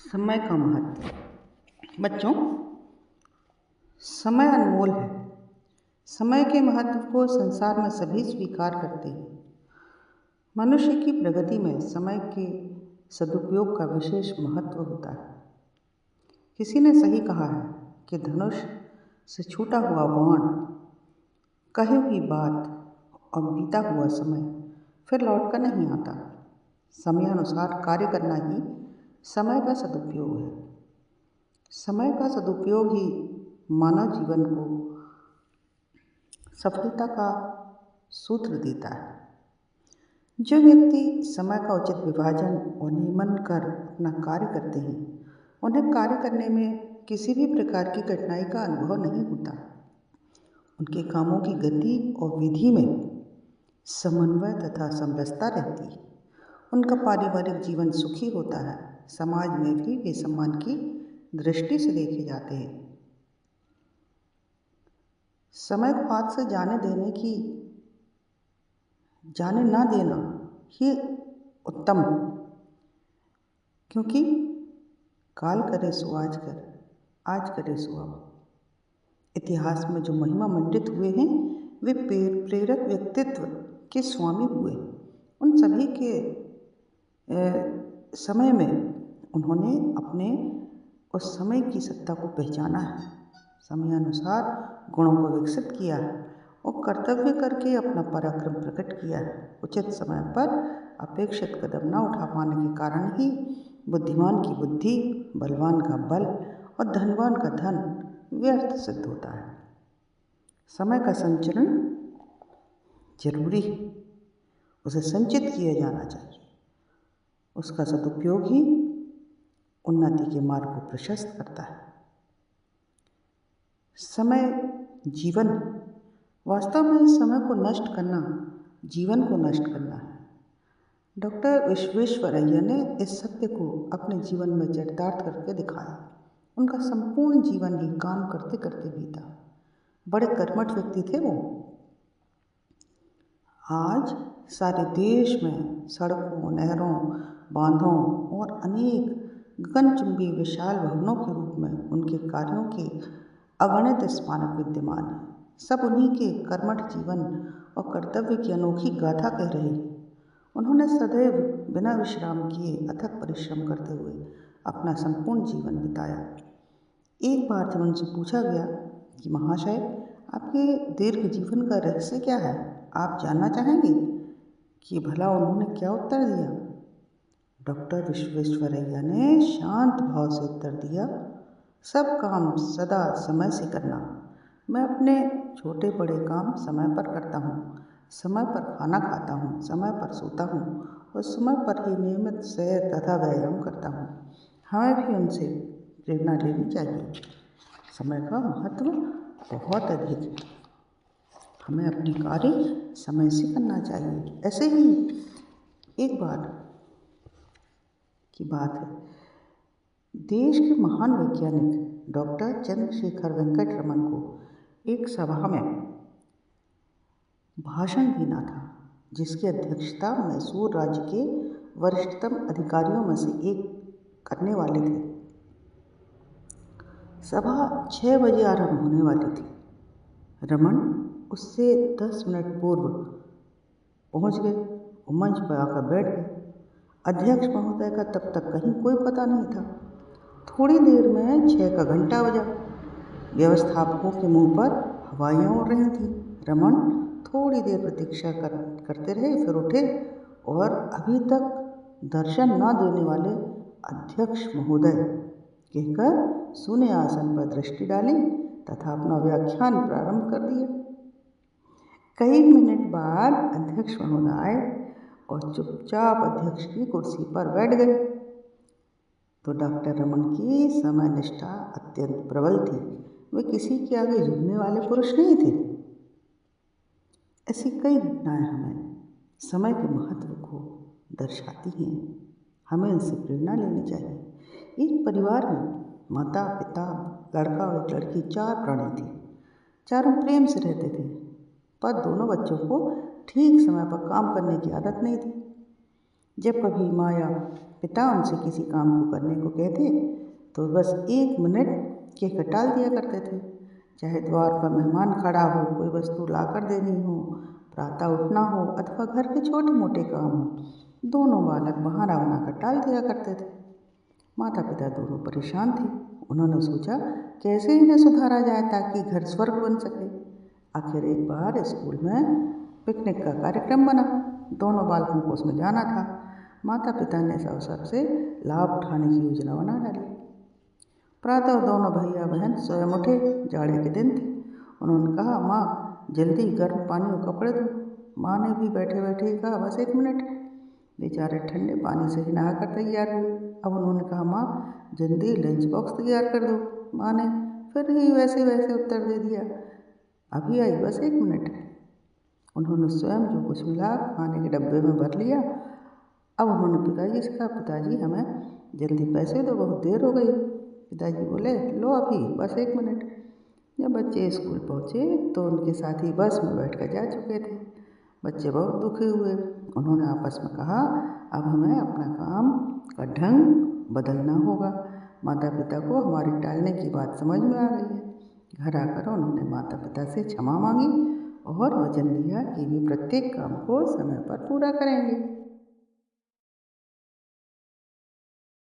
समय का महत्व। बच्चों, समय अनमोल है। समय के महत्व को संसार में सभी स्वीकार करते हैं। मनुष्य की प्रगति में समय के सदुपयोग का विशेष महत्व होता है। किसी ने सही कहा है कि धनुष से छूटा हुआ बाण, कही हुई बात और बीता हुआ समय फिर लौटकर नहीं आता। समयानुसार कार्य करना ही समय का सदुपयोग है। समय का सदुपयोग ही मानव जीवन को सफलता का सूत्र देता है। जो व्यक्ति समय का उचित विभाजन और नियमन कर अपना कार्य करते हैं, उन्हें कार्य करने में किसी भी प्रकार की कठिनाई का अनुभव नहीं होता। उनके कामों की गति और विधि में समन्वय तथा समरसता रहती है। उनका पारिवारिक जीवन सुखी होता है। समाज में भी वे सम्मान की दृष्टि से देखे जाते हैं। समय को हाथ से जाने ना देना ही उत्तम, क्योंकि काल करे सो आज कर, आज करे सो अब। इतिहास में जो महिमा मंडित हुए हैं, वे प्रेरक व्यक्तित्व के स्वामी हुए। उन सभी के समय में उन्होंने अपने उस समय की सत्ता को पहचाना है, समयानुसार गुणों को विकसित किया है और कर्तव्य करके अपना पराक्रम प्रकट किया है। उचित समय पर अपेक्षित कदम न उठा पाने के कारण ही बुद्धिमान की बुद्धि, बलवान का बल और धनवान का धन व्यर्थ सिद्ध होता है। समय का संचरण जरूरी है, उसे संचित किया जाना चाहिए। उसका सदुपयोग ही उन्नति के मार्ग को प्रशस्त करता है। समय जीवन है। वास्तव में समय को नष्ट करना जीवन को नष्ट करना है। डॉक्टर विश्वेश्वरैया ने इस सत्य को अपने जीवन में चरितार्थ करके दिखाया। उनका संपूर्ण जीवन ही काम करते करते बीता। बड़े कर्मठ व्यक्ति थे वो। आज सारे देश में सड़कों, नहरों, बांधों और अनेक गगनचुंबी विशाल भवनों के रूप में उनके कार्यों के अगणित स्मारक विद्यमान हैं। सब उन्हीं के कर्मठ जीवन और कर्तव्य की अनोखी गाथा कह रहे हैं। उन्होंने सदैव बिना विश्राम किए अथक परिश्रम करते हुए अपना संपूर्ण जीवन बिताया। एक बार जब उनसे पूछा गया कि महाशय, आपके दीर्घ जीवन का रहस्य क्या है, आप जानना चाहेंगे कि भला उन्होंने क्या उत्तर दिया? डॉक्टर विश्वेश्वरैया ने शांत भाव से उत्तर दिया, सब काम सदा समय से करना। मैं अपने छोटे बड़े काम समय पर करता हूँ, समय पर खाना खाता हूँ, समय पर सोता हूँ और समय पर ही नियमित सैर तथा व्यायाम करता हूँ। हमें भी उनसे प्रेरणा लेनी चाहिए। समय का महत्व बहुत अधिक है। हमें अपने कार्य समय से करना चाहिए। ऐसे ही एक बार की बात है, देश के महान वैज्ञानिक डॉक्टर चंद्रशेखर वेंकट रमन को एक सभा में भाषण देना था, जिसकी अध्यक्षता मैसूर राज्य के वरिष्ठतम अधिकारियों में से एक करने वाले थे। सभा 6 बजे आरंभ होने वाली थी। रमन उससे 10 मिनट पूर्व पहुंच गए और मंच पर आकर बैठ गए। अध्यक्ष महोदय का तब तक कहीं कोई पता नहीं था। थोड़ी देर में 6 का घंटा बजा। व्यवस्थापकों के मुंह पर हवाइयाँ उड़ रही थीं। रमन थोड़ी देर प्रतीक्षा करते रहे, फिर उठे और अभी तक दर्शन न देने वाले अध्यक्ष महोदय कहकर सूने आसन पर दृष्टि डाली तथा अपना व्याख्यान प्रारंभ कर दिया। कई मिनट बाद अध्यक्ष महोदय आए और चुपचाप अध्यक्ष की कुर्सी पर बैठ गए। तो डॉक्टर रमन की समय निष्ठा अत्यंत प्रबल थी। वे किसी के आगे झुकने वाले पुरुष नहीं थे। ऐसी कई घटनाएं हमें समय के महत्व को दर्शाती हैं। हमें इनसे प्रेरणा लेनी चाहिए। एक परिवार में माता, पिता, लड़का और एक लड़की, 4 प्राणी थे। चारों प्रेम से रहते थे, पर दोनों बच्चों को ठीक समय पर काम करने की आदत नहीं थी। जब कभी माँ या पिता उनसे किसी काम को करने को कहते तो बस 1 मिनट कहकर टाल दिया करते थे। चाहे द्वार पर मेहमान खड़ा हो, कोई वस्तु लाकर देनी हो, प्रातः उठना हो अथवा घर के छोटे मोटे काम हो, दोनों बालक बहाना बनाकर टाल दिया करते थे। माता पिता दोनों परेशान थे। उन्होंने सोचा कैसे इन्हें सुधारा जाए ताकि घर स्वर्ग बन सके। आखिर एक बार स्कूल में पिकनिक का कार्यक्रम बना। दोनों बालकों को उसमें जाना था। माता पिता ने इस अवसर से लाभ उठाने की योजना बना डाली। प्रातः दोनों भैया बहन स्वयं उठे। जाड़े के दिन थे। उन्होंने कहा, माँ जल्दी गर्म पानी और कपड़े दो। माँ ने भी बैठे बैठे ही कहा, बस 1 मिनट। बेचारे ठंडे पानी से ही नहाकर तैयार हुए। अब उन्होंने कहा, माँ जल्दी लंच बॉक्स तैयार कर दो। माँ ने फिर ही वैसे वैसे उत्तर दे दिया, अभी आई, बस 1 मिनट। उन्होंने स्वयं जो कुछ मिला खाने के डब्बे में भर लिया। अब उन्होंने पिताजी से कहा, पिताजी हमें जल्दी पैसे दो, बहुत देर हो गई। पिताजी बोले, लो अभी, बस 1 मिनट। जब बच्चे स्कूल पहुँचे तो उनके साथी बस में बैठकर जा चुके थे। बच्चे बहुत दुखी हुए। उन्होंने आपस में कहा, अब हमें अपना काम का ढंग बदलना होगा। माता पिता को हमारी टालने की बात समझ में आ गई है। घर आकर उन्होंने माता पिता से क्षमा मांगी और वचन दिया कि वे प्रत्येक काम को समय पर पूरा करेंगे।